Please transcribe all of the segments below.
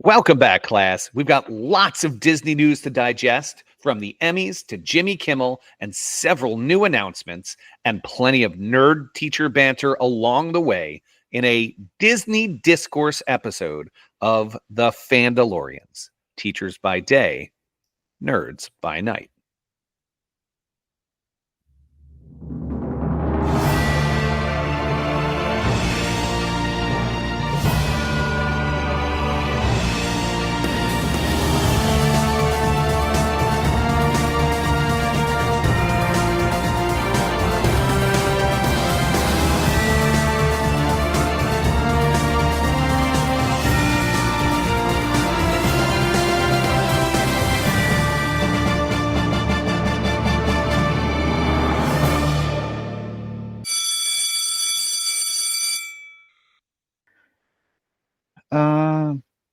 Welcome back, class. We've got lots of Disney news to digest, from the Emmys to Jimmy Kimmel and several new announcements, and plenty of nerd teacher banter along the way in a Disney Discourse episode of The Fandalorians. Teachers by day, nerds by night.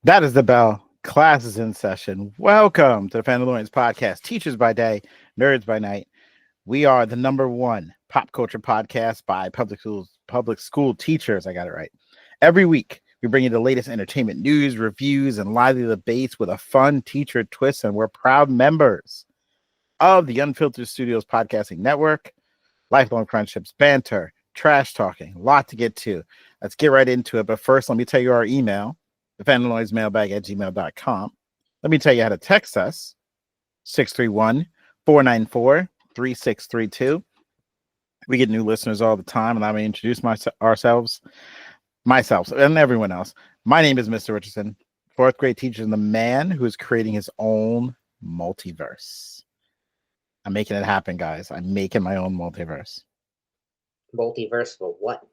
That is the bell. Class is in session. Welcome to the Fandalorians podcast. Teachers by day, nerds by night. We are the #1 pop culture podcast by public school teachers. I got it right. Every week, we bring you the latest entertainment news, reviews, and lively debates with a fun teacher twist. And we're proud members of the Unfiltered Studios podcasting network. Lifelong friendships, banter, trash talking, a lot to get to. Let's get right into it. But first, let me tell you our email, thefandaloriansmailbag@gmail.com. Let me tell you how to text us, 631-494-3632. We get new listeners all the time, and let me introduce myself, and everyone else. My name is Mr. Richardson, fourth grade teacher and the man who is creating his own multiverse. I'm making it happen, guys. I'm making my own multiverse. Multiverse for what?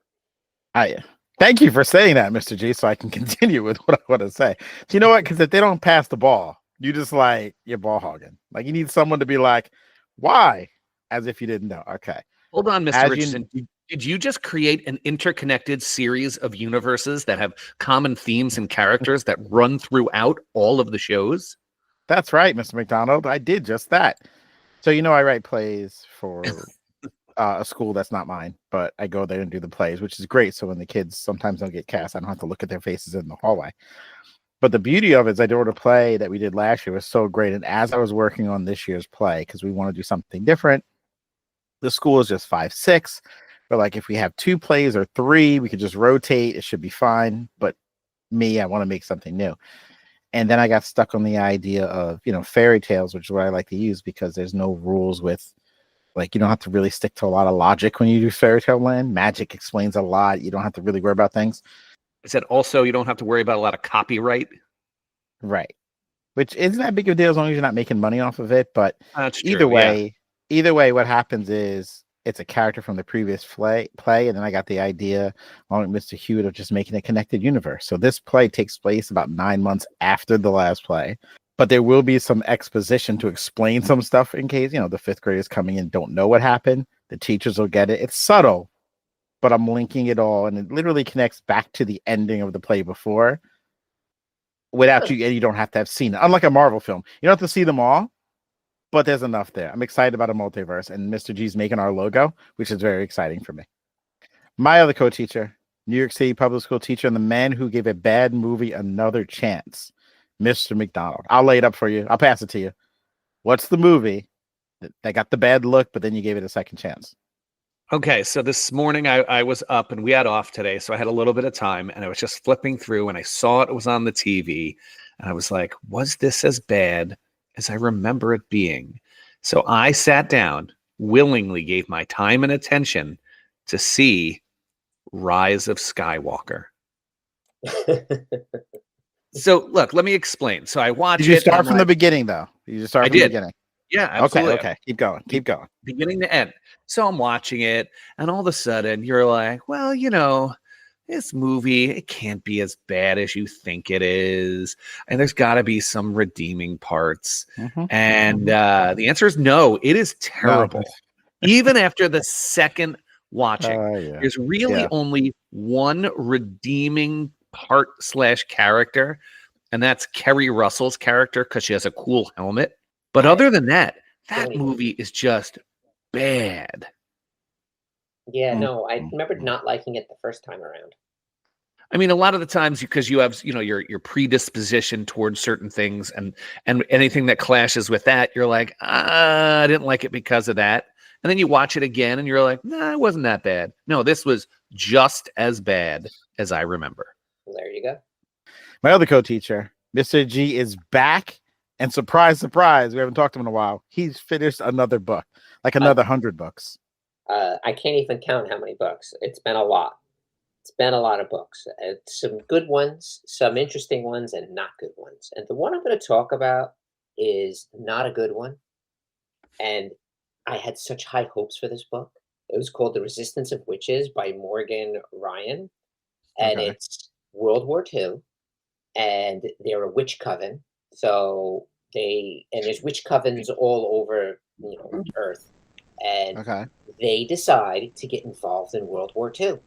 Thank you for saying that, Mr. G, so I can continue with what I want to say. So you know what? Because if they don't pass the ball, you just you're ball hogging. Like, you need someone to be like, why? As if you didn't know. Okay. Hold on, Mr. Richardson. Did you just create an interconnected series of universes that have common themes and characters that run throughout all of the shows? That's right, Mr. McDonald. I did just that. So, I write plays for a school that's not mine, but I go there and do the plays, which is great. So when the kids sometimes don't get cast, I don't have to look at their faces in the hallway. But the beauty of it is I wrote a play that we did last year. It was so great. And as I was working on this year's play, because we want to do something different, the school is just 5-6. But like, if we have 2 plays or 3, we could just rotate. It should be fine. But I want to make something new. And then I got stuck on the idea of, fairy tales, which is what I like to use because there's no rules with, you don't have to really stick to a lot of logic when you do fairy tale land. Magic explains a lot. You don't have to really worry about things. I said also you don't have to worry about a lot of copyright. Right. Which isn't that big of a deal as long as you're not making money off of it. But either way, what happens is it's a character from the previous play. And then I got the idea on Mr. Hewitt of just making a connected universe. So this play takes place about 9 months after the last play. But there will be some exposition to explain some stuff in case, the 5th graders coming in don't know what happened. The teachers will get it. It's subtle, but I'm linking it all. And it literally connects back to the ending of the play before without you don't have to have seen it. Unlike a Marvel film, you don't have to see them all, but there's enough there. I'm excited about a multiverse, and Mr. G's making our logo, which is very exciting for me. My other co-teacher, New York City public school teacher, and the man who gave a bad movie another chance, Mr. McDonald. I'll lay it up for you. I'll pass it to you. What's the movie that got the bad look, but then you gave it a second chance? Okay, so this morning I was up and we had off today, so I had a little bit of time and I was just flipping through and I saw it was on the TV and I was like, was this as bad as I remember it being? So I sat down, willingly gave my time and attention to see Rise of Skywalker. So look, let me explain. So I watched it. Did you start from the beginning, though? You just start from the beginning. Yeah, absolutely. Okay. Keep going. Beginning to end. So I'm watching it, and all of a sudden you're like, well, this movie, it can't be as bad as you think it is. And there's got to be some redeeming parts. And the answer is no, it is terrible. No. Even after the second watching, there's really only one redeeming part / character, and that's Kerry Russell's character because she has a cool helmet. But other than that movie is just bad. Yeah, no, I remember not liking it the first time around. I mean, a lot of the times because you have, your predisposition towards certain things and anything that clashes with that, you're like, I didn't like it because of that. And then you watch it again and you're like, nah, it wasn't that bad. No, this was just as bad as I remember. Well, there you go. My other co-teacher, Mr. G, is back. And surprise, surprise, we haven't talked to him in a while. He's finished another book, like another 100 books. I can't even count how many books. It's been a lot. It's been a lot of books. Some good ones, some interesting ones, and not good ones. And the one I'm going to talk about is not a good one. And I had such high hopes for this book. It was called The Resistance of Witches by Morgan Ryan. And it's World War II. And they're a witch coven. So there's witch covens all over Earth. And they decide to get involved in World War II.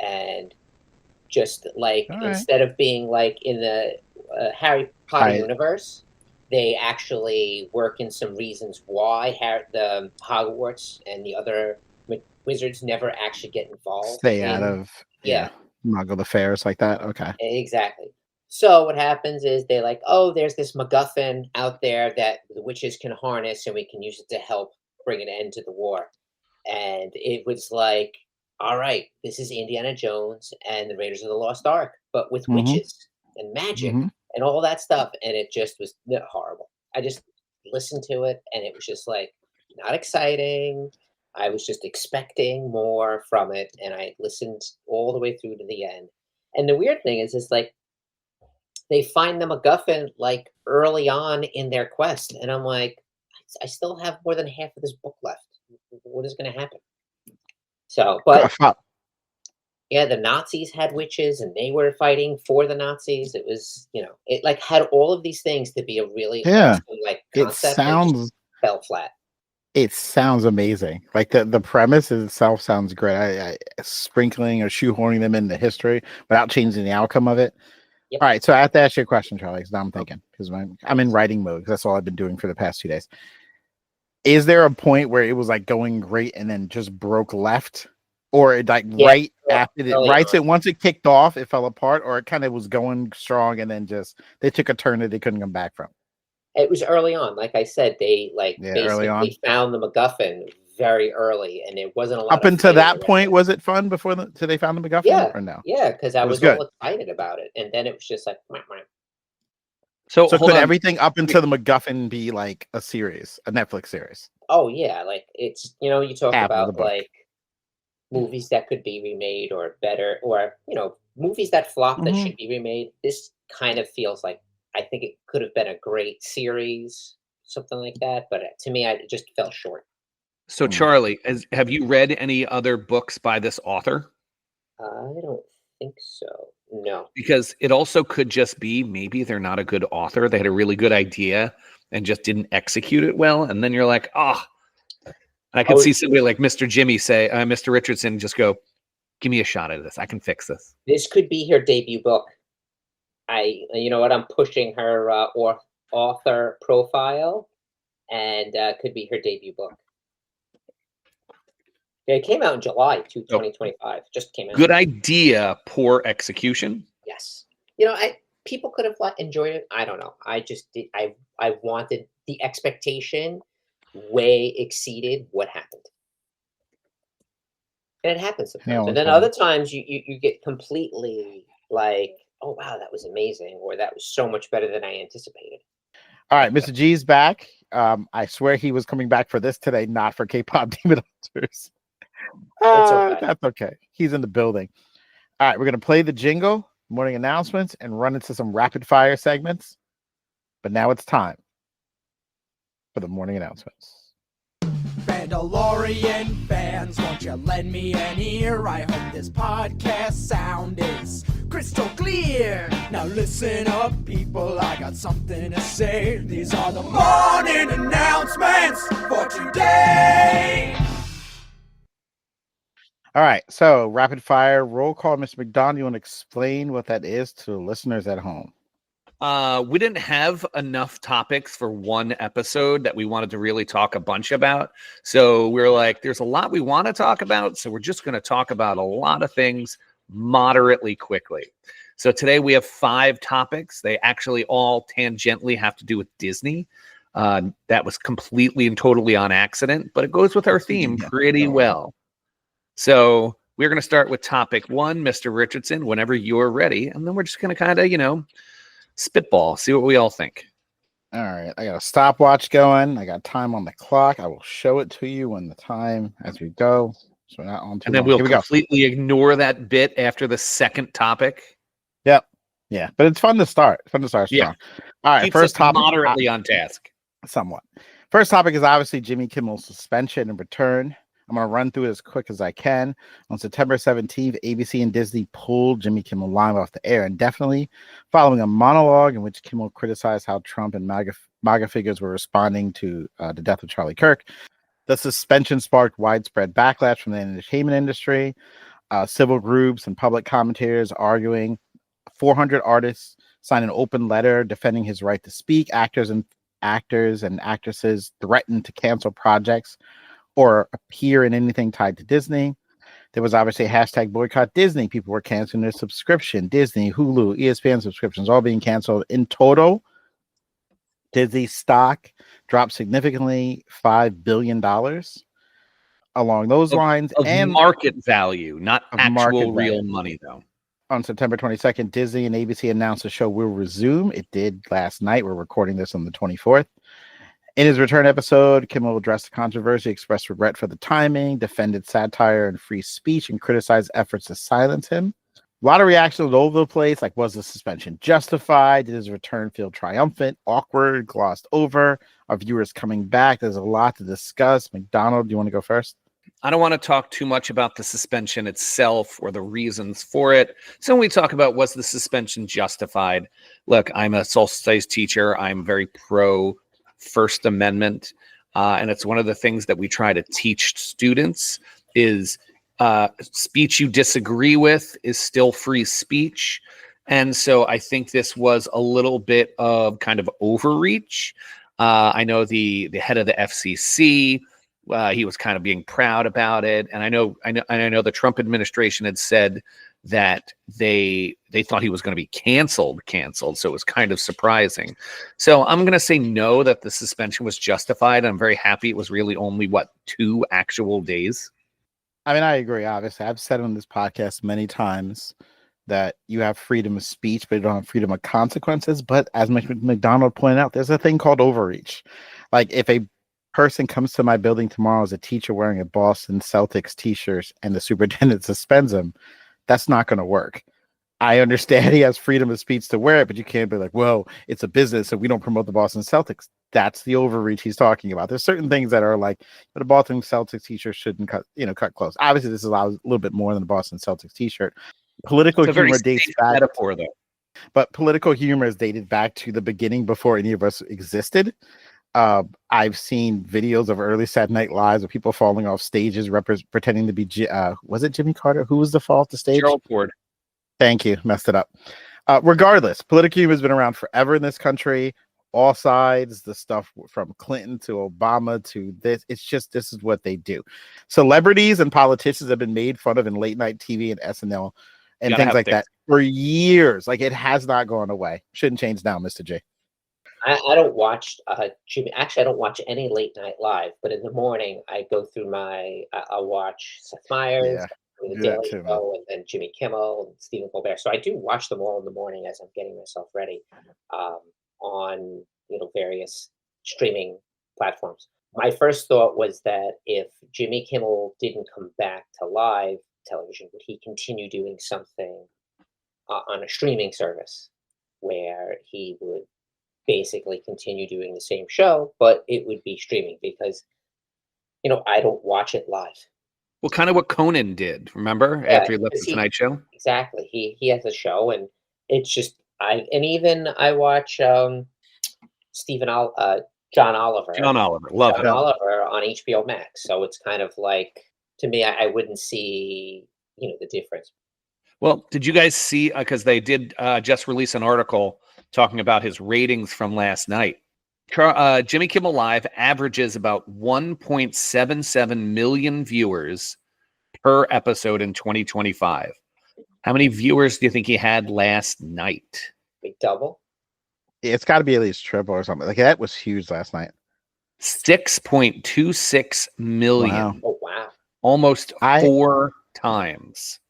And just like instead of being like in the Harry Potter universe, they actually work in some reasons why the Hogwarts and the other wizards never actually get involved. Stay out of Muggle affairs like that. Okay. Exactly. So what happens is they like, oh, there's this MacGuffin out there that the witches can harness and we can use it to help bring an end to the war. And it was like, all right, this is Indiana Jones and the Raiders of the Lost Ark, but with witches and magic and all that stuff. And it just was horrible. I just listened to it and it was just like not exciting. I was just expecting more from it. And I listened all the way through to the end. And the weird thing is like they find the MacGuffin like early on in their quest. And I'm like, I still have more than half of this book left. What is going to happen? So, but yeah, the Nazis had witches and they were fighting for the Nazis. It was, it like had all of these things to be a really awesome, like concept. It just fell flat. It sounds amazing. Like the premise itself sounds great. I sprinkling or shoehorning them into history without changing the outcome of it. Yep. All right, so I have to ask you a question, Charlie, because now I'm thinking, because I'm in writing mode, because that's all I've been doing for the past 2 days. Is there a point where it was like going great and then just broke left? Or it like right after it, once it kicked off, it fell apart, or it kind of was going strong and then just they took a turn that they couldn't come back from? It was early on. Like I said, they basically found the MacGuffin very early, and it wasn't a lot. Up until that point, was it fun before till they found the MacGuffin? Or no? Yeah, because I was all excited about it, and then it was just like, So could everything up until the MacGuffin be like a series, a Netflix series? Oh yeah, like it's you talk about like movies that could be remade or better, or movies that flop that should be remade. This kind of feels like I think it could have been a great series, something like that. But to me, it just fell short. So Charlie, have you read any other books by this author? I don't think so. No. Because it also could just be maybe they're not a good author. They had a really good idea and just didn't execute it well. And then you're like, I could see somebody like Mr. Jimmy say, Mr. Richardson just go, give me a shot at this. I can fix this. This could be her debut book. I'm pushing her author profile, and could be her debut book. It came out in July 2025. Just came out. Good idea, poor execution. Yes. People could have enjoyed it. I don't know. I just did. I wanted the expectation way exceeded what happened. And it happens sometimes. And then other times you get completely like, oh wow, that was amazing, or that was so much better than I anticipated. All right, Mr. G's back. I swear he was coming back for this today, not for K-pop Demon Hunters. That's okay. He's in the building. All right, we're going to play the jingle, morning announcements, and run into some rapid fire segments. But now it's time for the morning announcements. Mandalorian fans, won't you lend me an ear? I hope this podcast sound is crystal clear. Now listen up, people, I got something to say. These are the morning announcements for today. All right, so rapid fire roll call. Mr. McDonald, you want to explain what that is to listeners at home? We didn't have enough topics for one episode that we wanted to really talk a bunch about. So we're like, there's a lot we want to talk about. So we're just going to talk about a lot of things moderately quickly. So today we have 5 topics. They actually all tangentially have to do with Disney. That was completely and totally on accident, but it goes with our theme pretty well. So we're going to start with topic 1, Mr. Richardson, whenever you're ready. And then we're just going to kind of, spitball, see what we all think. All right. I got a stopwatch going. I got time on the clock. I will show it to you when the time as we go. So we're not on too And then long. we'll completely ignore that bit after the second topic. Yep. Yeah. But it's fun to start. It's fun to start strong. Yeah. All right. Keeps first us topic. Moderately on task. Somewhat. First topic is obviously Jimmy Kimmel's suspension and return. I'm going to run through it as quick as I can. On September 17th, ABC and Disney pulled Jimmy Kimmel Live off the air indefinitely, following a monologue in which Kimmel criticized how Trump and MAGA figures were responding to the death of Charlie Kirk. The suspension sparked widespread backlash from the entertainment industry, civil groups and public commentators arguing. 400 artists signed an open letter defending his right to speak. Actors and actresses threatened to cancel projects or appear in anything tied to Disney. There was obviously a hashtag boycott Disney. People were canceling their subscription. Disney, Hulu, ESPN subscriptions all being canceled. In total, Disney stock dropped significantly, $5 billion along those lines. Of and market value, not actual real value. Money, though. On September 22nd, Disney and ABC announced the show will resume. It did last night. We're recording this on the 24th. In his return episode, Kimmel addressed the controversy, expressed regret for the timing, defended satire and free speech, and criticized efforts to silence him. A lot of reactions all over the place, like, was the suspension justified? Did his return feel triumphant, awkward, glossed over? Are viewers coming back? There's a lot to discuss. McDonald, do you want to go first? I don't want to talk too much about the suspension itself or the reasons for it. So when we talk about was the suspension justified, look, I'm a social studies teacher. I'm very pro First Amendment. And it's one of the things that we try to teach students is speech you disagree with is still free speech. And so I think this was a little bit of kind of overreach. I know the head of the FCC, he was kind of being proud about it. And I know the Trump administration had said that they thought he was going to be canceled. So it was kind of surprising. So I'm going to say no, that the suspension was justified. I'm very happy it was really only 2 actual days. I mean, I agree. Obviously, I've said on this podcast many times that you have freedom of speech, but you don't have freedom of consequences. But as McDonald pointed out, there's a thing called overreach. Like, if a person comes to my building tomorrow as a teacher wearing a Boston Celtics t-shirt and the superintendent suspends him, that's not going to work. I understand he has freedom of speech to wear it, but you can't be like, well, it's a business, so we don't promote the Boston Celtics. That's the overreach he's talking about. There's certain things that are like, but a Boston Celtics t-shirt shouldn't cut close. Obviously, this is a little bit more than a Boston Celtics t-shirt. Political humor dates back. Metaphor, though. But political humor is dated back to the beginning before any of us existed. I've seen videos of early Saturday Night Lives of people falling off stages, pretending to be was it Jimmy Carter? Who was the fall off the stage? Gerald Ford. Thank you. Messed it up. Regardless, political humor has been around forever in this country. All sides, the stuff from Clinton to Obama to this. It's just, this is what they do. Celebrities and politicians have been made fun of in late night TV and SNL and things like that for years. Like, it has not gone away. Shouldn't change now, Mr. J. I don't watch Jimmy. Actually, I don't watch any late night live. But in the morning, I go through I'll watch Seth Meyers, the Daily Show, and then Jimmy Kimmel and Stephen Colbert. So I do watch them all in the morning as I'm getting myself ready on various streaming platforms. My first thought was that if Jimmy Kimmel didn't come back to live television, would he continue doing something on a streaming service where he would basically continue doing the same show, but it would be streaming because, I don't watch it live. Well, kind of what Conan did, remember? After he left the Tonight Show? Exactly. He has a show, and it's just, I watch John Oliver. John Oliver, love him. John Oliver on HBO Max. So it's kind of like, to me, I wouldn't see, the difference. Well, did you guys see, because they did just release an article talking about his ratings from last night. Jimmy Kimmel Live averages about 1.77 million viewers per episode in 2025. How many viewers do you think he had last night? Big double. It's got to be at least triple or something. Like that was huge last night. 6.26 million. Wow. Oh wow! Almost 4 times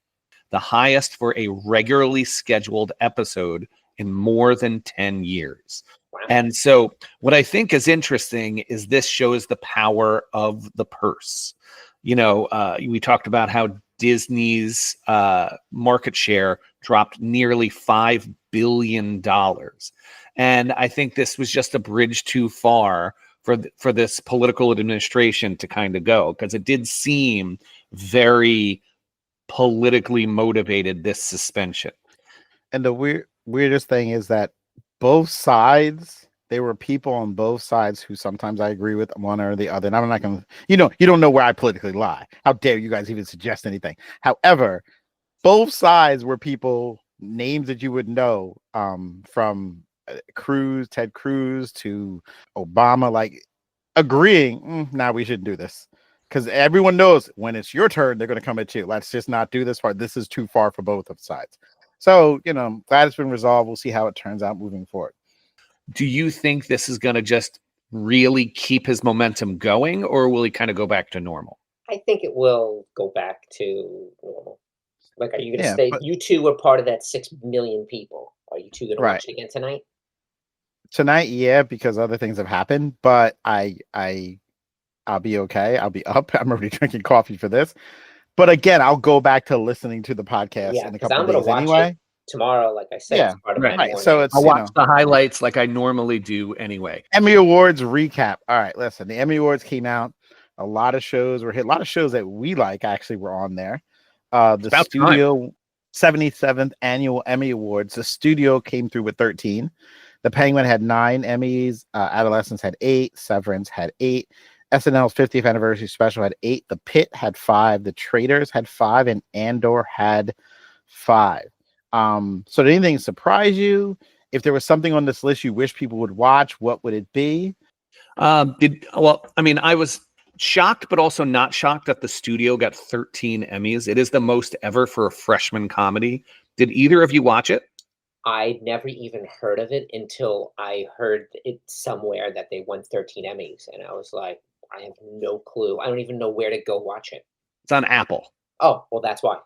the highest for a regularly scheduled episode in more than 10 years. Wow. And so what I think is interesting is this shows the power of the purse. You know, we talked about how Disney's market share dropped nearly $5 billion. And I think this was just a bridge too far for this political administration to kind of go, because it did seem very politically motivated, this suspension. And the weirdest thing is that both sides, there were people on both sides who sometimes I agree with one or the other. And I'm not going to, you don't know where I politically lie. How dare you guys even suggest anything? However, both sides were people, names that you would know, from Ted Cruz to Obama, like agreeing, now we shouldn't do this. Because everyone knows when it's your turn, they're going to come at you. Let's just not do this part. This is too far for both of sides. So, glad it's been resolved. We'll see how it turns out moving forward. Do you think this is going to just really keep his momentum going, or will he kind of go back to normal? I think it will go back to normal. Like, are you going to stay? You two were part of that 6 million people. Are you two going to watch it again tonight? Tonight, yeah, because other things have happened. But I'll be okay. I'll be up. I'm already drinking coffee for this. But again, I'll go back to listening to the podcast in a couple of days anyway. Tomorrow, like I said, it's part of my morning. So I'll watch the highlights like I normally do anyway. Emmy Awards recap. All right, listen. The Emmy Awards came out. A lot of shows were hit. A lot of shows that we like actually were on there. The studio 77th annual Emmy Awards. The studio came through with 13. The Penguin had 9 Emmys. Adolescence had 8. Severance had 8. SNL's 50th anniversary special had 8. The Pit had 5. The Traitors had 5, and Andor had 5. So did anything surprise you? If there was something on this list you wish people would watch, what would it be? I was shocked, but also not shocked that the studio got 13 Emmys. It is the most ever for a freshman comedy. Did either of you watch it? I never even heard of it until I heard it somewhere that they won 13 Emmys. And I was like, I have no clue. I don't even know where to go watch it. It's on Apple. Oh, well, that's why.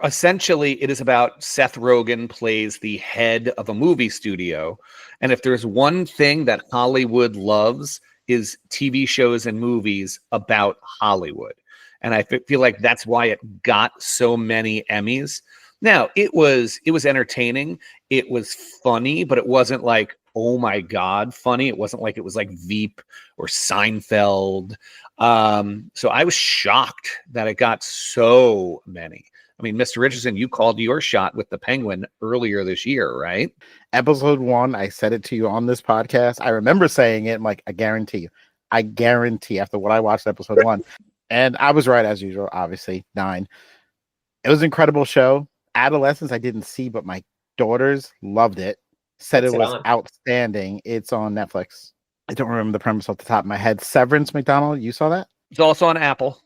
Essentially, it is about Seth Rogen plays the head of a movie studio. And if there's one thing that Hollywood loves, is TV shows and movies about Hollywood. And I feel like that's why it got so many Emmys. Now, it was entertaining. It was funny, but it wasn't like, oh my God, funny. It wasn't like it was like Veep or Seinfeld. So I was shocked that it got so many. I mean, Mr. Richardson, you called your shot with the Penguin earlier this year, right? Episode 1, I said it to you on this podcast. I remember saying it. I'm like, I guarantee after what I watched episode 1. And I was right as usual, obviously, 9. It was an incredible show. Adolescence, I didn't see, but my daughters loved it. Said it was outstanding. It's on Netflix. I don't remember the premise off the top of my head. Severance, McDonald, you saw that? It's also on Apple.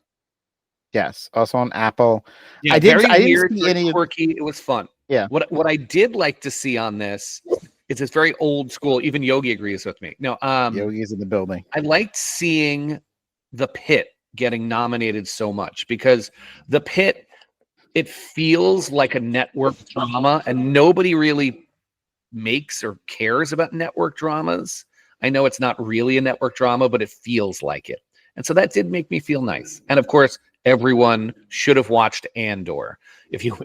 Yes, also on Apple. Yeah, I didn't see any quirky. It was fun. Yeah. What I did like to see on this is it's very old school. Even Yogi agrees with me. No, Yogi's in the building. I liked seeing The Pit getting nominated so much, because The Pit, it feels like a network drama, and nobody really makes or cares about network dramas. I know it's not really a network drama, but it feels like it. And so that did make me feel nice. And of course, everyone should have watched Andor. If you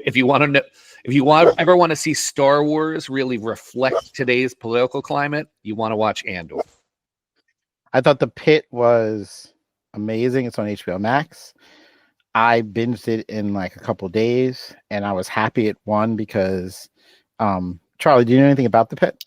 ever want to see Star Wars really reflect today's political climate, you want to watch Andor. I thought The Pit was amazing. It's on HBO Max. I binged it in like a couple days, and I was happy it won because Charlie, do you know anything about The Pit?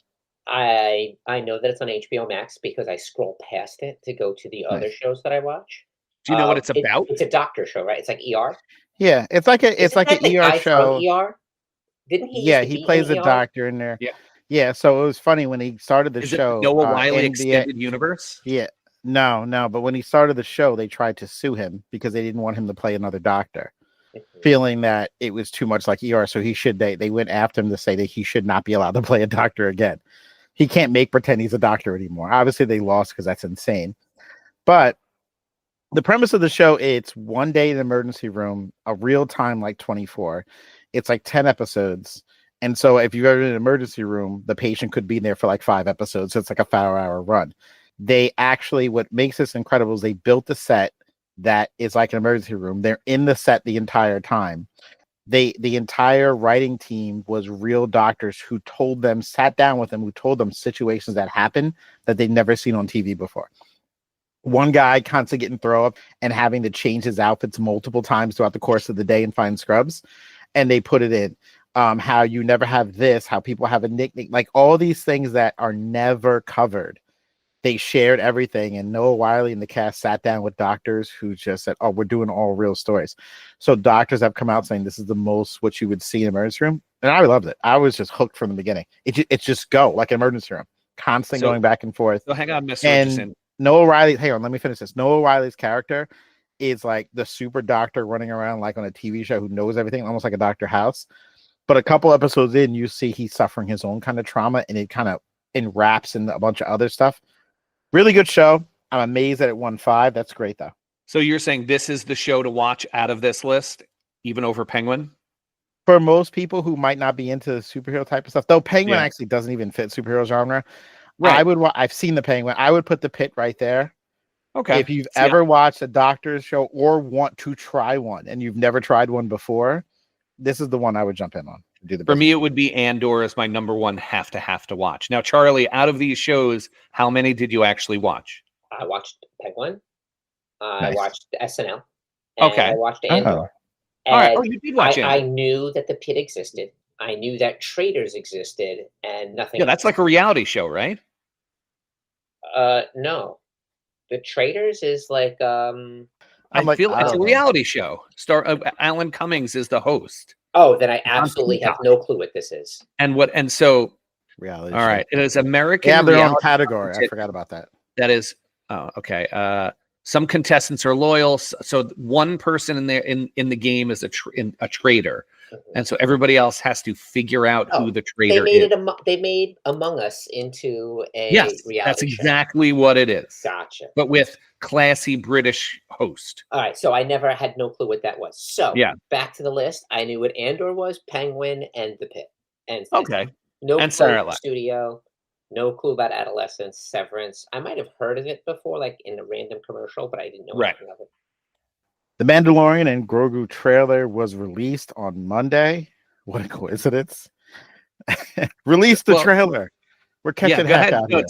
I know that it's on HBO Max because I scroll past it to go to the other shows that I watch. Do you know what it's about? It's a doctor show, right? It's like ER. Yeah, it's like an ER show. ER? Didn't he? Yeah, he plays a doctor in there. Yeah. Yeah, so it was funny when he started the show. Noah Wiley Extended Universe? Yeah. No, but when he started the show, they tried to sue him because they didn't want him to play another doctor. feeling that it was too much like ER. So they went after him to say that he should not be allowed to play a doctor again. He can't pretend he's a doctor anymore. Obviously, they lost because that's insane. But the premise of the show, it's one day in the emergency room, a real time like 24. It's like 10 episodes. And so if you've ever been in an emergency room, the patient could be in there for like 5 episodes. So it's like a 5-hour run. They actually, what makes this incredible is they built the set that is like an emergency room. They're in the set the entire time. The entire writing team was real doctors who sat down with them, who told them situations that happened that they'd never seen on TV before. One guy constantly getting throw up and having to change his outfits multiple times throughout the course of the day and find scrubs. And they put it in how you never have this, how people have a nickname, like all these things that are never covered. They shared everything, and Noah Wiley and the cast sat down with doctors who just said, "Oh, we're doing all real stories." So doctors have come out saying this is the most what you would see in an emergency room, and I loved it. I was just hooked from the beginning. It's just go like an emergency room, constant going back and forth. So hang on, Mr. And Richardson. Noah Wiley, hang on, let me finish this. Noah Wiley's character is like the super doctor running around like on a TV show who knows everything, almost like a Dr. House. But a couple episodes in, you see he's suffering his own kind of trauma, and it kind of enwraps in a bunch of other stuff. Really good show. I'm amazed that it won 5. That's great, though. So you're saying this is the show to watch out of this list, even over Penguin? For most people who might not be into the superhero type of stuff, though Penguin actually doesn't even fit superhero genre. Right. I've seen the Penguin. I would put the Pit right there. Okay. If you've ever watched a doctor's show or want to try one and you've never tried one before, this is the one I would jump in on. For me, it would be Andor as my number one have to watch. Now, Charlie, out of these shows, how many did you actually watch? I watched Penguin. I watched SNL. And I watched Andor. All right. Oh, you did watch Andor. I knew that the Pit existed. I knew that Traitors existed, and nothing. Yeah, that's like a reality show, right? No. The Traitors is like I feel it's a reality show. Alan Cummings is the host. Oh, then I absolutely have no clue what this is. And so reality. All right, it is American. They have their own category. I forgot about that. That is okay. Some contestants are loyal, so one person in there in the game is a traitor, and so everybody else has to figure out who the traitor is. They made Among Us into a reality that's show. Exactly what it is. Gotcha. But with classy British host. All right, so I never had no clue what that was. So back to the list. I knew what Andor was, Penguin, and The Pit. And no and clue about Studio, no clue about Adolescence, Severance. I might have heard of it before, like in a random commercial, but I didn't know anything of it. The Mandalorian and Grogu trailer was released on Monday. What a coincidence. Released the trailer. We're catching heck out here.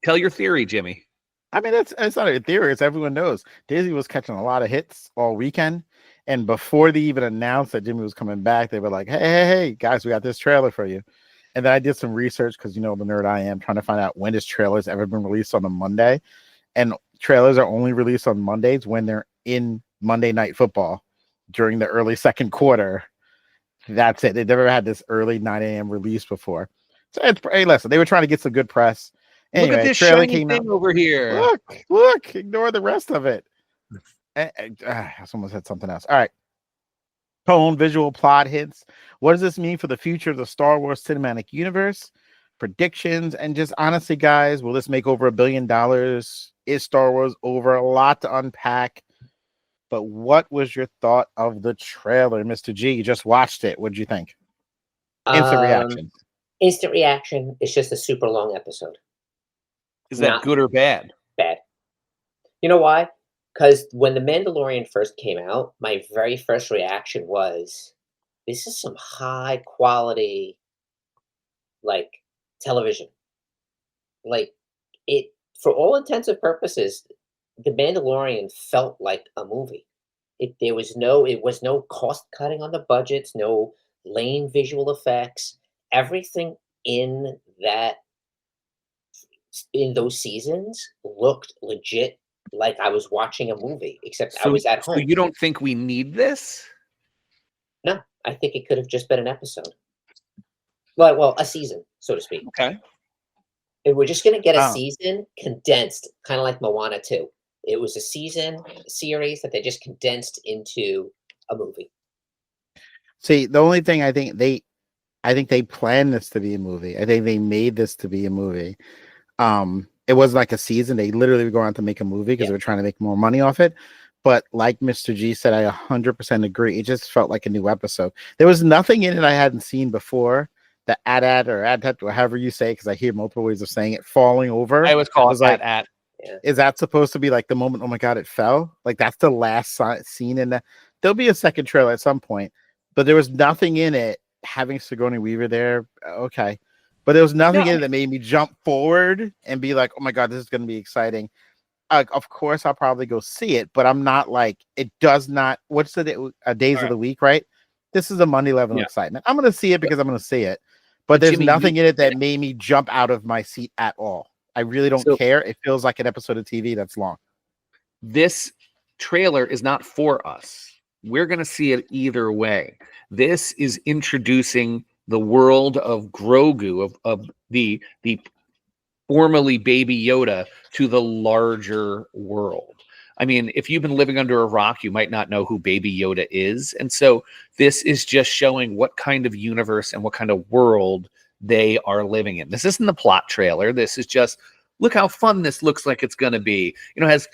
Tell your theory, Jimmy. I mean, it's not a theory. It's everyone knows. Disney was catching a lot of hits all weekend. And before they even announced that Jimmy was coming back, they were like, hey, guys, we got this trailer for you. And then I did some research because, you know, the nerd I am, trying to find out when this trailer's ever been released on a Monday. And trailers are only released on Mondays when they're in Monday Night Football during the early second quarter. That's it. They've never had this early 9 a.m. release before. So hey, listen, they were trying to get some good press. Anyway, look at this shiny thing over here. Look, ignore the rest of it. Someone said something else. All right. Tone, visual, plot hints. What does this mean for the future of the Star Wars cinematic universe? Predictions, and just honestly, guys, will this make over $1 billion? Is Star Wars over? A lot to unpack. But what was your thought of the trailer, Mr. G? You just watched it. What did you think? Instant reaction. Instant reaction. It's just a super long episode. Is that good or bad? Bad. You know why? Because when The Mandalorian first came out, my very first reaction was, this is some high quality, like, television. Like, it, for all intents and purposes, The Mandalorian felt like a movie. It was no cost cutting on the budgets, no lame visual effects. Everything in those seasons looked legit, like I was watching a movie, except I was at home. So you don't think we need this? No, I think it could have just been an episode. Well, a season, so to speak. Okay. And we're just going to get a season condensed, kind of like Moana 2. It was a series that they just condensed into a movie. See, the only thing I think they planned this to be a movie. I think they made this to be a movie. It wasn't like a season. They literally were going out to make a movie because they were trying to make more money off it. But like Mr. G said, I 100% agree. It just felt like a new episode. There was nothing in it I hadn't seen before. The ad or however you say, because I hear multiple ways of saying it, falling over. I always call it like, at. Yeah. Is that supposed to be like the moment? Oh my God, it fell! Like that's the last scene in the. There'll be a second trailer at some point, but there was nothing in it having Sigourney Weaver there. Okay, but there was nothing in it that made me jump forward and be like, "Oh my God, this is going to be exciting." Of course, I'll probably go see it, but I'm not like it does not. What's the days of the week, right? This is a Monday level excitement. I'm going to see it because I'm going to see it, but there's Jimmy, nothing in it that made me jump out of my seat at all. I really don't care. It feels like an episode of TV that's long. This trailer is not for us. We're going to see it either way. This is introducing the world of Grogu, of the formerly Baby Yoda, to the larger world. I mean, if you've been living under a rock, you might not know who Baby Yoda is. And so this is just showing what kind of universe and what kind of world they are living in. This isn't the plot trailer. This is just, look how fun this looks like it's going to be. You know, has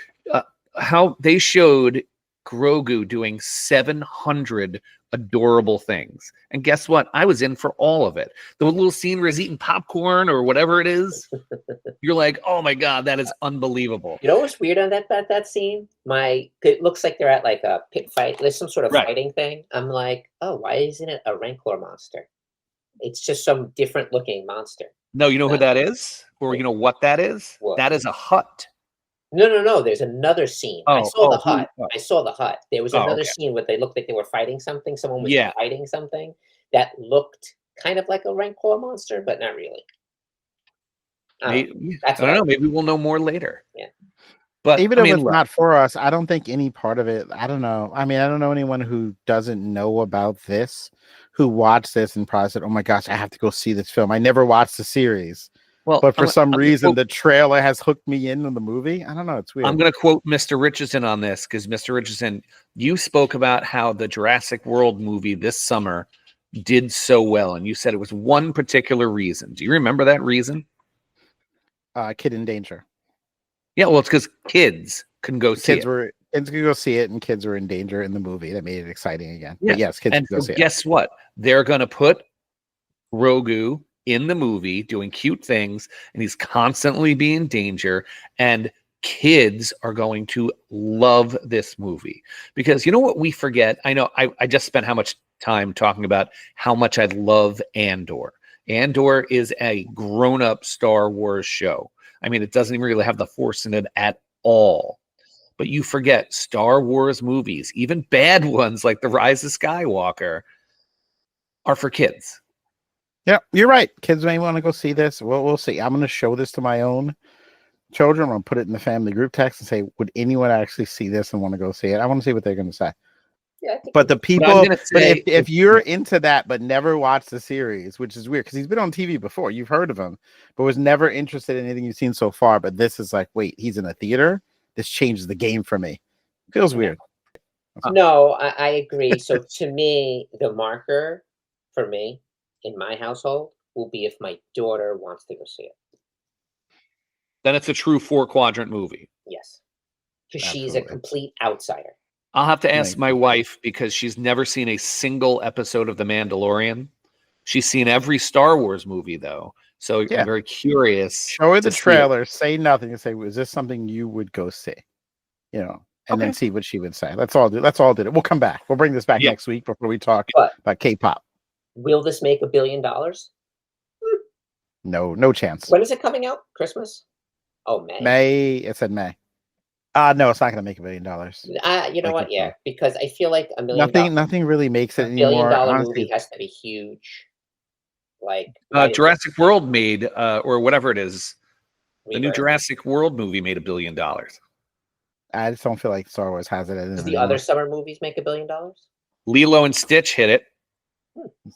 how they showed Grogu doing 700 adorable things. And guess what? I was in for all of it. The little scene where he's eating popcorn or whatever it is. You're like, oh my God, that is unbelievable. You know what's weird on that scene? It looks like they're at like a pit fight. There's some sort of fighting thing. I'm like, oh, why isn't it a Rancor monster? It's just some different looking monster. No, you know who that is? Or you know what that is? What? That is a hut. No. There's another scene. I saw the hut. I saw the hut. There was another scene where they looked like they were fighting something. Someone was fighting something that looked kind of like a Rancor monster, but not really. I don't know. Maybe we'll know more later. Yeah. But even if it's not for us, I don't think any part of it. I don't know. I mean, I don't know anyone who doesn't know about this, who watched this and probably said, "Oh my gosh, I have to go see this film." I never watched the series. Well, but for some reason, the trailer has hooked me into the movie. I don't know. It's weird. I'm going to quote Mr. Richardson on this because Mr. Richardson, you spoke about how the Jurassic World movie this summer did so well. And you said it was one particular reason. Do you remember that reason? Kid in danger. Yeah, well, it's because kids can go see it. Kids could go see it, and kids were in danger in the movie. That made it exciting again. Yeah. But yes, kids could go see it. Guess what? They're going to put Grogu in the movie doing cute things, and he's constantly being in danger, and kids are going to love this movie. Because you know what we forget? I know I just spent how much time talking about how much I love Andor. Andor is a grown-up Star Wars show. I mean, it doesn't even really have the Force in it at all. But you forget Star Wars movies, even bad ones like The Rise of Skywalker, are for kids. Yeah, you're right. Kids may want to go see this. Well, we'll see. I'm going to show this to my own children. I'm going to put it in the family group text and say, would anyone actually see this and want to go see it? I want to see what they're going to say. Yeah, but the people, if you're into that but never watched the series, which is weird because he's been on TV before, you've heard of him, but was never interested in anything you've seen so far. But this is like, wait, he's in a theater. This changes the game for me. Feels weird. No, I agree. So to me, the marker for me in my household will be if my daughter wants to go see it. Then it's a true 4-quadrant movie. Yes, because she's a complete outsider. I'll have to ask my wife because she's never seen a single episode of The Mandalorian. She's seen every Star Wars movie, though. So I'm very curious. Show her the trailer, say nothing, and say, is this something you would go see? You know, and then see what she would say. Let's all do it. We'll come back. We'll bring this back next week before we talk about K-pop. Will this make $1 billion? No chance. When is it coming out? Christmas? Oh, May. May. It said May. No, it's not going to make $1 billion. You know what? Yeah, because I feel like $1 million. Nothing really makes it anymore. $1 billion honestly. Movie has to be huge. Like Jurassic World made, or whatever it is, the new Jurassic World movie made $1 billion. I just don't feel like Star Wars has it. Does the other summer movies make $1 billion? Lilo and Stitch hit it.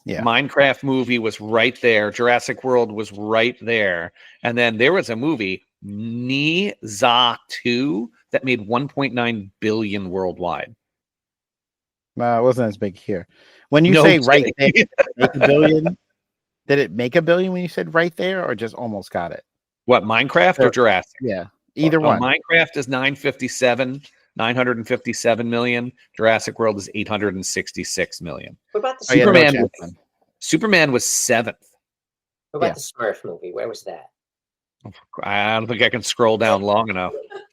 Yeah. Minecraft movie was right there. Jurassic World was right there. And then there was a movie, Ni-Za 2, that made $1.9 billion worldwide. No, it wasn't as big here. When you No say kidding. right there, make $1 billion, did it make $1 billion when you said right there, or just almost got it? What, Minecraft or Jurassic? Yeah, either one. Minecraft is 957 million. Jurassic World is 866 million. What about the Superman was 7th. What about the Smurf movie? Where was that? I don't think I can scroll down long enough.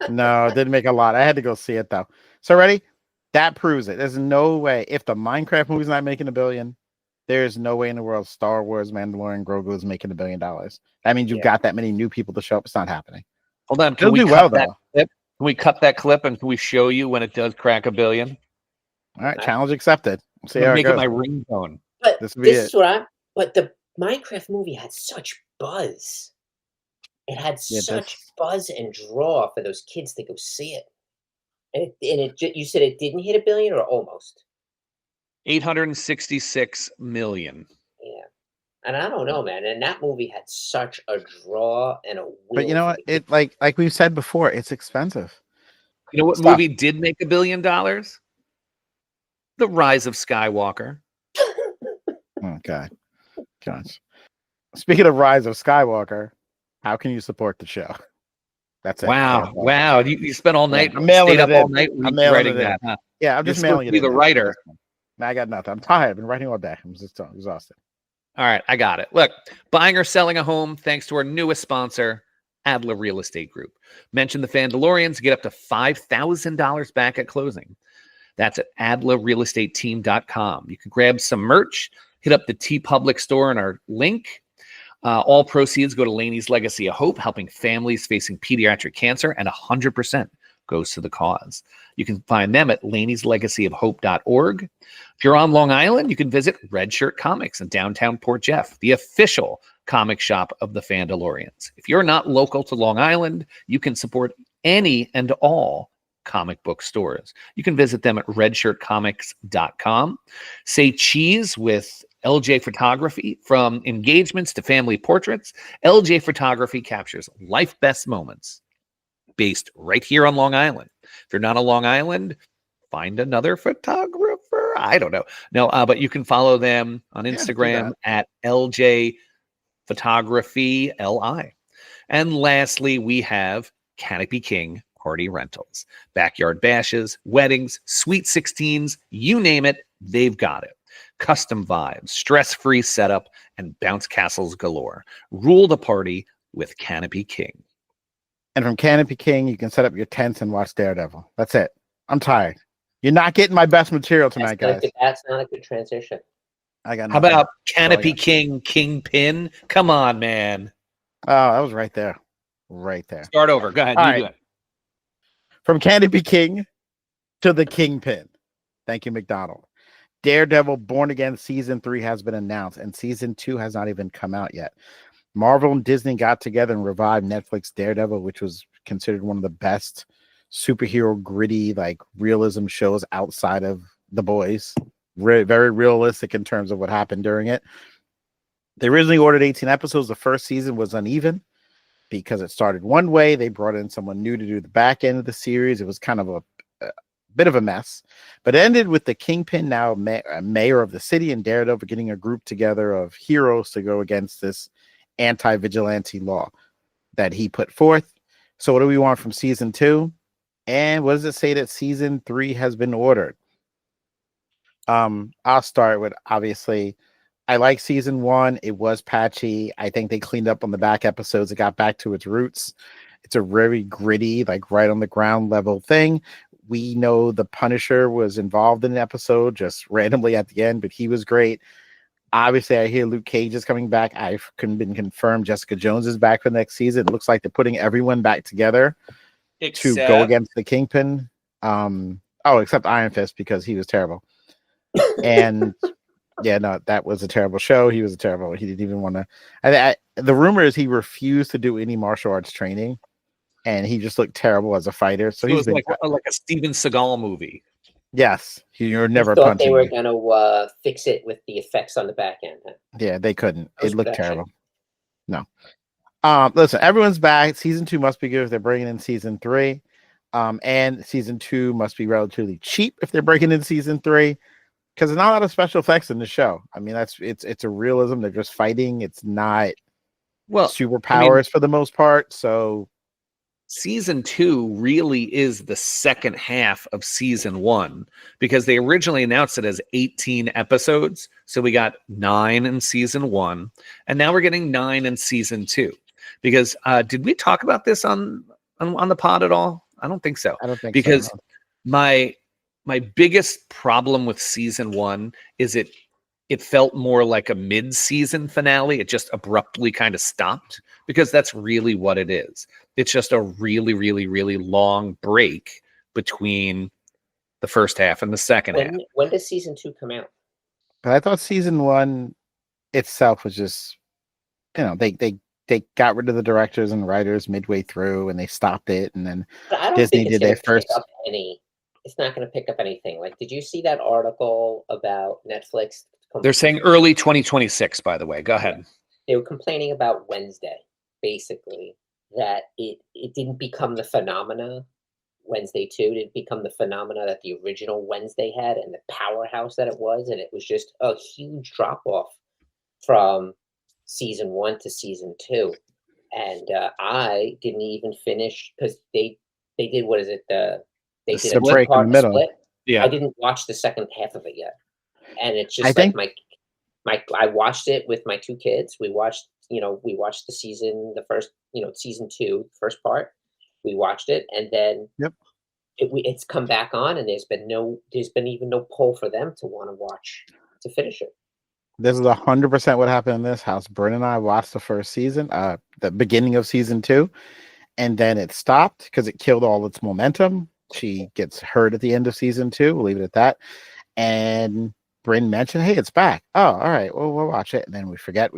No, it didn't make a lot. I had to go see it though. So ready? That proves it. There's no way. If the Minecraft movie's not making $1 billion, there's no way in the world Star Wars, Mandalorian, Grogu is making $1 billion. That means you've got that many new people to show up. It's not happening. Hold on. Can we cut that clip? Can we cut that clip and can we show you when it does crack $1 billion? All right, challenge accepted. See how it goes. Make it my ringtone. But this is what But the Minecraft movie had such buzz. It had such buzz and draw for those kids to go see it. And you said it didn't hit $1 billion or almost? 866 million. Yeah. And I don't know, man. And that movie had such a draw and a will. But you know what? It like we've said before, it's expensive. You know what movie did make $1 billion? The Rise of Skywalker. Oh God. Gosh. Speaking of Rise of Skywalker, how can you support the show? That's it. Wow. Wow. You spent all night, stayed up all night writing that. Huh? Yeah, I'm just mailing it. Be the writer. I got nothing. I'm tired. I've been writing all day. I'm just exhausted. All right, I got it. Look, buying or selling a home thanks to our newest sponsor, Adler Real Estate Group. Mention the Fandalorians to get up to $5,000 back at closing. That's at adlerrealestateteam.com. You can grab some merch, hit up the TeePublic store in our link. All proceeds go to Laney's Legacy of Hope, helping families facing pediatric cancer, and 100% goes to the cause. You can find them at laneyslegacyofhope.org. If you're on Long Island, you can visit Red Shirt Comics in downtown Port Jeff, the official comic shop of the Fandalorians. If you're not local to Long Island, you can support any and all comic book stores. You can visit them at redshirtcomics.com. Say cheese with LJ Photography. From engagements to family portraits, LJ Photography captures life best moments based right here on Long Island. If you're not on Long Island, find another photographer. I don't know. No, but you can follow them on Instagram at LJ Photography LI. And lastly, we have Kanopy King Party Rentals. Backyard bashes, weddings, sweet 16s, you name it, they've got it. Custom vibes, stress-free setup, and bounce castles galore. Rule the party with Kanopy King. And from Kanopy King, you can set up your tents and watch Daredevil. That's it. I'm tired. You're not getting my best material tonight, guys. That's not a good transition. I got nothing. How about Kanopy King Kingpin? Come on, man. Oh, that was right there. Right there. Start over. Go ahead. You do it. From Kanopy King to the Kingpin. Thank you, McDonald. Daredevil Born Again Season 3 has been announced, and Season 2 has not even come out yet. Marvel and Disney got together and revived Netflix Daredevil, which was considered one of the best superhero gritty, like realism shows outside of The Boys. Very realistic in terms of what happened during it. They originally ordered 18 episodes. The first season was uneven because it started one way. They brought in someone new to do the back end of the series. It was kind of a bit of a mess, but it ended with the Kingpin, now mayor of the city, and Daredevil getting a group together of heroes to go against this anti-vigilante law that he put forth. So what do we want from season 2? And what does it say that season 3 has been ordered? I'll start with, obviously, I like season 1. It was patchy. I think they cleaned up on the back episodes. It got back to its roots. It's a very gritty, like right on the ground level thing. We know the Punisher was involved in an episode just randomly at the end, but he was great. Obviously, I hear Luke Cage is coming back. I've been confirmed Jessica Jones is back for the next season. It looks like they're putting everyone back together to go against the Kingpin. Except Iron Fist, because he was terrible. And yeah, no, that was a terrible show. He was terrible. He didn't even want to. The rumor is he refused to do any martial arts training, and he just looked terrible as a fighter. So he's like a Steven Seagal movie. Yes, you're never thought punching. They were going to fix it with the effects on the back end. Huh? Yeah, they couldn't. It looked terrible. No. Listen, everyone's back. Season 2 must be good if they're bringing in season 3. And season 2 must be relatively cheap if they're breaking in season 3. because there's not a lot of special effects in the show. I mean, it's a realism. They're just fighting. It's not superpowers for the most part. So season 2 really is the second half of season 1 because they originally announced it as 18 episodes. So we got 9 in season 1, and now we're getting 9 in season 2. Because did we talk about this on the pod at all? I don't think so. I don't think because so. my biggest problem with season 1 is it felt more like a mid-season finale. It just abruptly kind of stopped because that's really what it is. It's just a really, really, really long break between the first half and the second half. When does season 2 come out? But I thought season 1 itself was just, they got rid of the directors and writers midway through, and they stopped it, and then Disney did their first. It's not going to pick up anything. Like, did you see that article about Netflix? They're saying early 2026, by the way. Go ahead. They were complaining about Wednesday, basically, that it didn't become the phenomena. Wednesday 2 didn't become the phenomena that the original Wednesday had and the powerhouse that it was. And it was just a huge drop off from season 1 to season 2. And I didn't even finish because they did, what is it? They did a break in the middle. Split. Yeah. I didn't watch the second half of it yet. And it's just I watched it with my 2 kids. We watched the season, the first, season 2, first part. We watched it, and then it's come back on, and there's been even no pull for them to want to watch to finish it. This is 100% what happened in this house. Bryn and I watched the first season, the beginning of season 2, and then it stopped because it killed all its momentum. She gets hurt at the end of season 2. We'll leave it at that. And Bryn mentioned, hey, it's back. Oh, all right. Well, we'll watch it. And then we forget.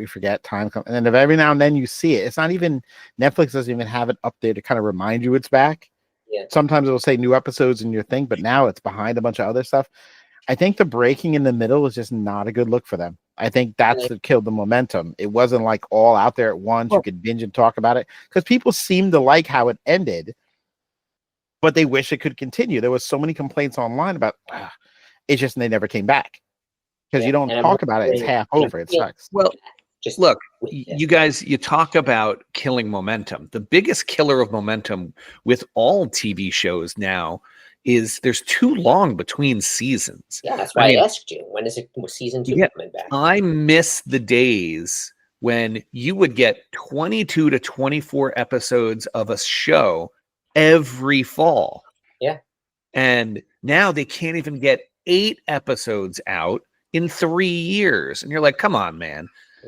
Time comes. And then every now and then you see it. It's not even, Netflix doesn't even have it up there to kind of remind you it's back. Yeah. Sometimes it'll say new episodes in your thing, but now it's behind a bunch of other stuff. I think the breaking in the middle is just not a good look for them. I think that's what killed the momentum. It wasn't like all out there at once. You could binge and talk about it because people seem to like how it ended, but they wish it could continue. There was so many complaints online about it's just they never came back because you don't talk about it. It's half over. It sucks. Well, just look, you guys, you talk about killing momentum. The biggest killer of momentum with all TV shows now is there's too long between seasons. Yeah, that's why I asked you. When is season 2 coming back? I miss the days when you would get 22 to 24 episodes of a show every fall. Yeah. And now they can't even get 8 episodes out in 3 years. And you're like, come on, man.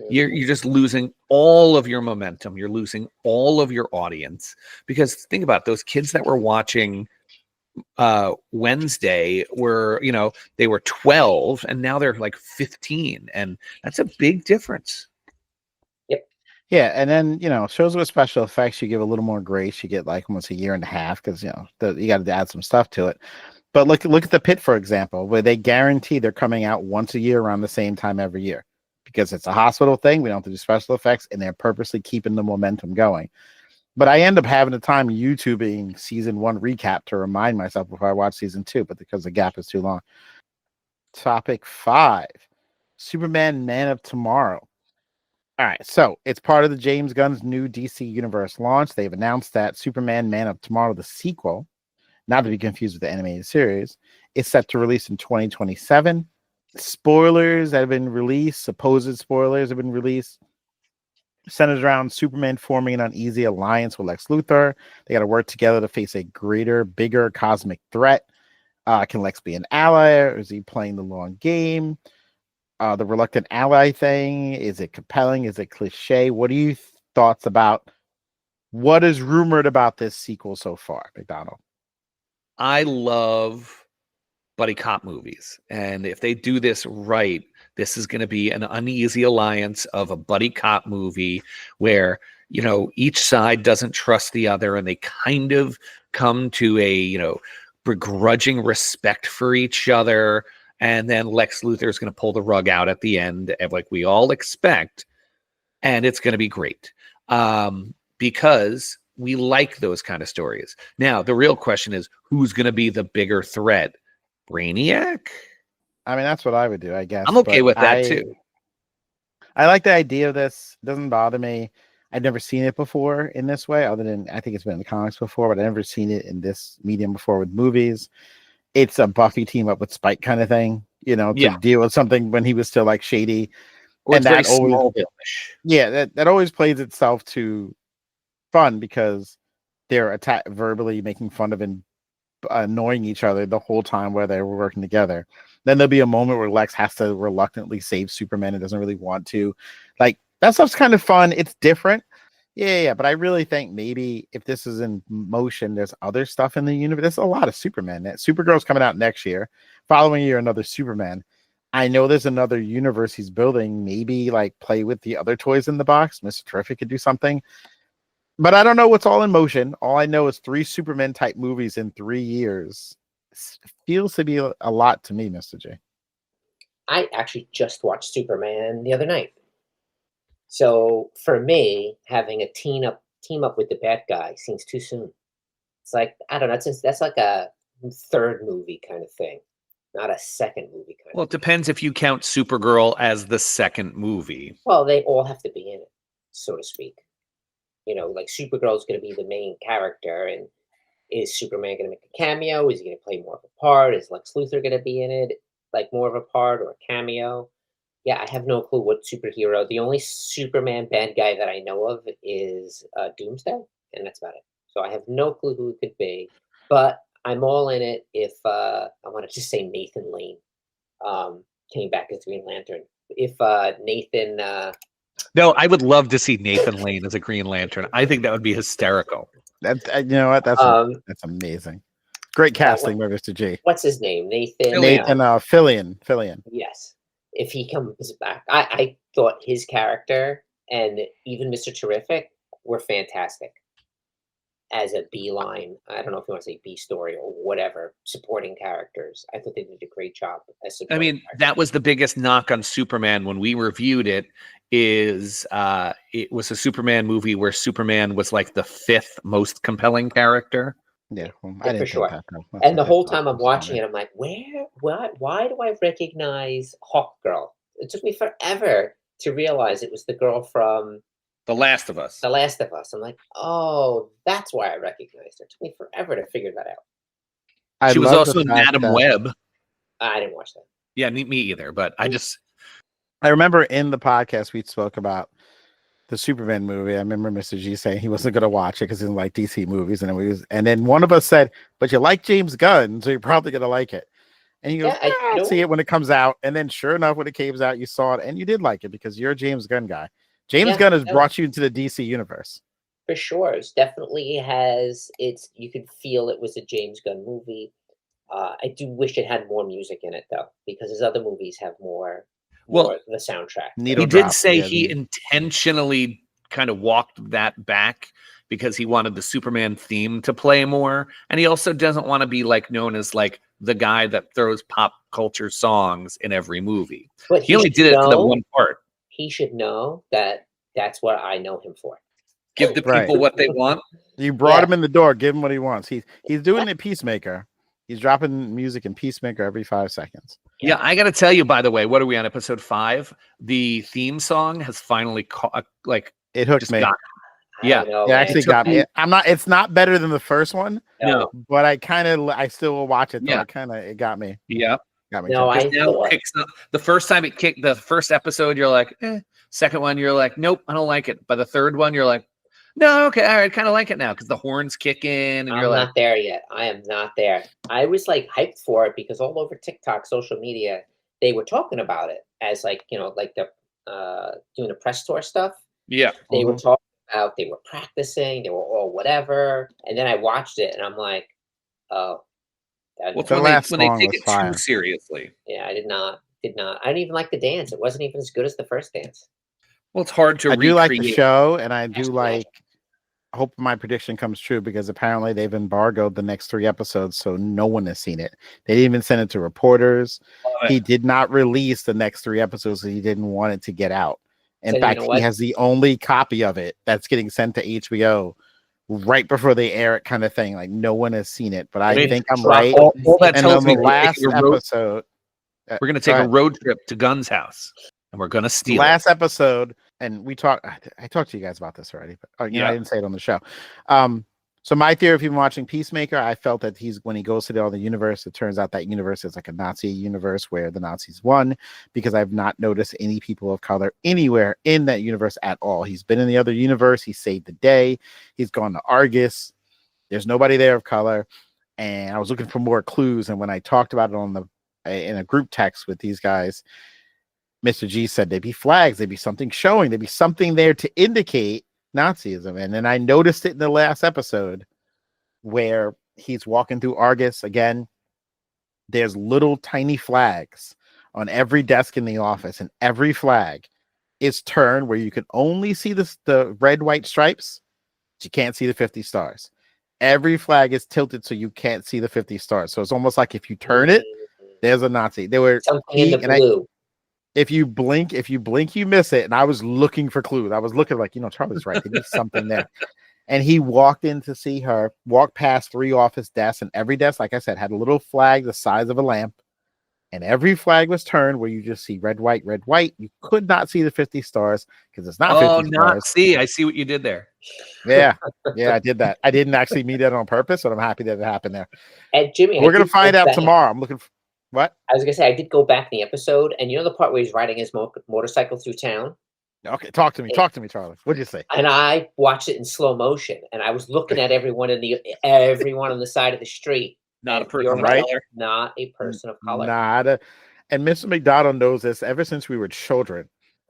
You're just losing all of your momentum. You're losing all of your audience. Because think about it, those kids that were watching Wednesday were, they were 12 and now they're like 15. And that's a big difference. Yep. Yeah. And then, shows with special effects, you give a little more grace. You get like almost a year and a half because, you got to add some stuff to it. But look at The Pit, for example, where they guarantee they're coming out once a year around the same time every year because it's a hospital thing. We don't have to do special effects, and they're purposely keeping the momentum going. But I end up having the time YouTubing season 1 recap to remind myself before I watch season 2, but because the gap is too long. Topic 5, Superman Man of Tomorrow. All right, so it's part of the James Gunn's new DC Universe launch. They've announced that Superman Man of Tomorrow, the sequel, not to be confused with the animated series, is set to release in 2027. Spoilers that have been released, supposed spoilers have been released, centers around Superman forming an uneasy alliance with Lex Luthor. They got to work together to face a greater, bigger cosmic threat. Can Lex be an ally, or is he playing the long game? The reluctant ally thing, is it compelling? Is it cliche? What are your thoughts about what is rumored about this sequel so far, McDonald? I love buddy cop movies. And if they do this right, this is going to be an uneasy alliance of a buddy cop movie where, each side doesn't trust the other and they kind of come to a, begrudging respect for each other. And then Lex Luthor is going to pull the rug out at the end, like we all expect. And it's going to be great because we like those kind of stories. Now, the real question is, who's going to be the bigger threat? Brainiac I mean, that's what I would do, I guess. I'm okay with that too. I like the idea of this. It doesn't bother me. I've never seen it before in this way, other than I think it's been in the comics before, but I've never seen it in this medium before with movies. It's a Buffy team up with Spike kind of thing, to deal with something when he was still like shady. Or and that always, that always plays itself to fun because they're verbally making fun of and annoying each other the whole time where they were working together. Then there'll be a moment where Lex has to reluctantly save Superman and doesn't really want to. Like, that stuff's kind of fun. It's different. Yeah. But I really think maybe if this is in motion, there's other stuff in the universe. There's a lot of Superman. Supergirl's coming out next year. Following year, another Superman. I know there's another universe he's building. Maybe like play with the other toys in the box. Mr. Terrific could do something. But I don't know what's all in motion. All I know is 3 Superman type movies in 3 years. Feels to be a lot to me, Mr. J. I actually just watched Superman the other night. So for me, having a team up with the bad guy seems too soon. It's like, I don't know, that's like a 3rd movie kind of thing, not a 2nd movie kind of thing. It depends if you count Supergirl as the 2nd movie. Well, they all have to be in it, so to speak. Like Supergirl's going to be the main character, and is Superman going to make a cameo? Is he going to play more of a part? Is Lex Luthor going to be in it, like more of a part or a cameo? Yeah, I have no clue what superhero. The only Superman bad guy that I know of is Doomsday, and that's about it. So I have no clue who it could be, but I'm all in it if I want to just say Nathan Lane came back as Green Lantern. If Nathan... No, I would love to see Nathan Lane as a Green Lantern. I think that would be hysterical. That's that's amazing. Great casting by Mr. J. What's his name? Nathan Fillion. Yes. If he comes back, I thought his character and even Mr. Terrific were fantastic as a B-line. I don't know if you want to say B story or whatever, supporting characters. I thought they did a great job as supporting characters. That was the biggest knock on Superman when we reviewed it, is it was a Superman movie where Superman was like the 5th most compelling character. Yeah, I didn't for sure. And the whole time I'm watching it, I'm like, why do I recognize Hawkgirl? It took me forever to realize it was the girl from The Last of Us. The Last of Us. I'm like, oh, that's why I recognized her. It took me forever to figure that out. She was also in Madam Web. I didn't watch that. Yeah, me either. But I remember in the podcast we spoke about the Superman movie. I remember Mr. G saying he wasn't going to watch it because he didn't like DC movies, and then one of us said, "But you like James Gunn, so you're probably going to like it." And he goes, I'll see it when it comes out. And then, sure enough, when it came out, you saw it, and you did like it because you're a James Gunn guy. James Gunn has brought you into the DC universe. For sure, it definitely has. You could feel it was a James Gunn movie. I do wish it had more music in it though, because his other movies have more. Well, the soundtrack. He did say he intentionally kind of walked that back because he wanted the Superman theme to play more, and he also doesn't want to be like known as like the guy that throws pop culture songs in every movie. But he only did it for the one part. He should know that that's what I know him for. Give the people what they want. You brought him in the door. Give him what he wants. He's doing the Peacemaker. He's dropping music in Peacemaker every 5 seconds. Yeah, I got to tell you, by the way, what are we on episode 5? The theme song has finally it hooked me. Yeah, it actually got me. It's not better than the first one. No, but I still will watch it. Yeah, it got me. Yeah, got me. No, the first time it kicked, the first episode, you're like, eh. Second one, you're like, nope, I don't like it. By the third one, you're like, no, okay, all right, kind of like it now because the horns kick in, and I'm not there yet. I am not there. I was like hyped for it because all over TikTok, social media, they were talking about it as like the doing the press tour stuff. Yeah, they were talking about, they were practicing, they were all whatever, and then I watched it and I'm like, oh, when they take it too seriously. Yeah, I did not. I didn't even like the dance. It wasn't even as good as the first dance. Well, it's hard to. I do like the show, and I do like. I hope my prediction comes true because apparently they've embargoed the next 3 episodes, so no one has seen it. They didn't even send it to reporters. He did not release the next 3 episodes because he didn't want it to get out. In fact, he has the only copy of it that's getting sent to HBO right before they air it, kind of thing. Like no one has seen it, but I think I'm right. All that tells me the last episode. We're going to take a road trip to Gunn's house, and we're going to steal last episode. And we talked. I talked to you guys about this already, but I didn't say it on the show. So my theory, if you've been watching Peacemaker, I felt that when he goes to the other universe, it turns out that universe is like a Nazi universe where the Nazis won, because I've not noticed any people of color anywhere in that universe at all. He's been in the other universe. He saved the day. He's gone to Argus. There's nobody there of color. And I was looking for more clues. And when I talked about it in a group text with these guys, Mr. G said there'd be flags, there'd be something showing, there'd be something there to indicate Nazism. And then I noticed it in the last episode where he's walking through Argus again. There's little tiny flags on every desk in the office, and every flag is turned where you can only see the red, white stripes, but you can't see the 50 stars. Every flag is tilted so you can't see the 50 stars. So it's almost like if you turn it, there's a Nazi. There were something in the blue. If you blink, you miss it. And I was looking for clues. I was looking like, Charlie's right. There's something there. And he walked in to see her, walked past 3 office desks, and every desk, like I said, had a little flag the size of a lamp. And every flag was turned where you just see red, white, red, white. You could not see the 50 stars because it's not 50 stars. I see what you did there. Yeah, I did that. I didn't actually mean that on purpose, but I'm happy that it happened there. And Jimmy, we're going to find out tomorrow. I'm looking for what? I was going to say, I did go back in the episode, and the part where he's riding his motorcycle through town? Okay, talk to me, Charlie. What'd you say? And I watched it in slow motion, and I was looking at everyone on the side of the street. Not a person of color. Not a person of color. And Mr. McDonald knows this ever since we were children.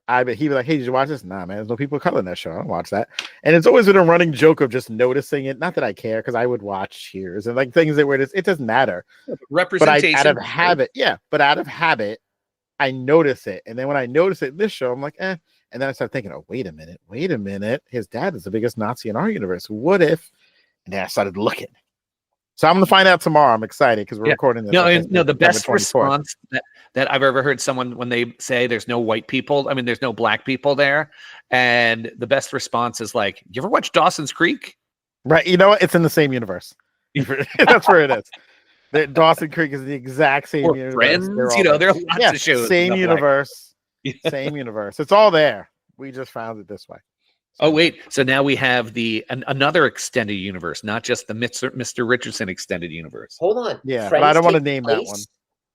He'd be like, "Hey, did you watch this?" Nah, man, there's no people of color in that show. I don't watch that. And it's always been a running joke of just noticing it. Not that I care, because I would watch Cheers and like things that were just, it doesn't matter. Representation. But out of habit, I notice it. And then when I notice it in this show, I'm like, eh. And then I start thinking, oh, wait a minute. His dad is the biggest Nazi in our universe. What if? And then I started looking. So I'm going to find out tomorrow. I'm excited because we're recording this. The best response that I've ever heard someone when they say there's no white people, there's no black people there. And the best response is like, you ever watch Dawson's Creek? Right. You know what? It's in the same universe. That's where it is. Dawson Creek is the exact same universe. Friends, there are lots of shows. Same universe. Same universe. It's all there. We just found it this way. Oh, wait. So now we have another extended universe, not just the Mr. Richardson extended universe. Hold on. Yeah, but I don't want to name that one.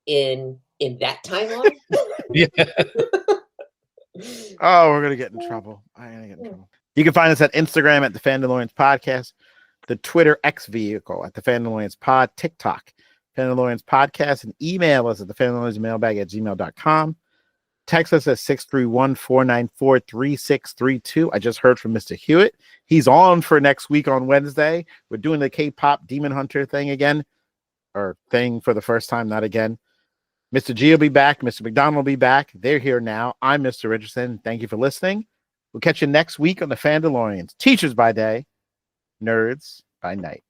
In that timeline? Yeah. Oh, we're going to get in trouble. You can find us at Instagram at the Fandalorians Podcast, the Twitter X vehicle at the Fandalorians Pod, TikTok, Fandalorians Podcast, and email us at the Fandaloriansmailbag@gmail.com. Text us at 631-494-3632. I just heard from Mr. Hewitt. He's on for next week on Wednesday. We're doing the K-pop Demon Hunter thing again, or thing for the first time, not again. Mr. G will be back. Mr. McDonald will be back. They're here now. I'm Mr. Richardson. Thank you for listening. We'll catch you next week on the Fandalorians. Teachers by day, nerds by night.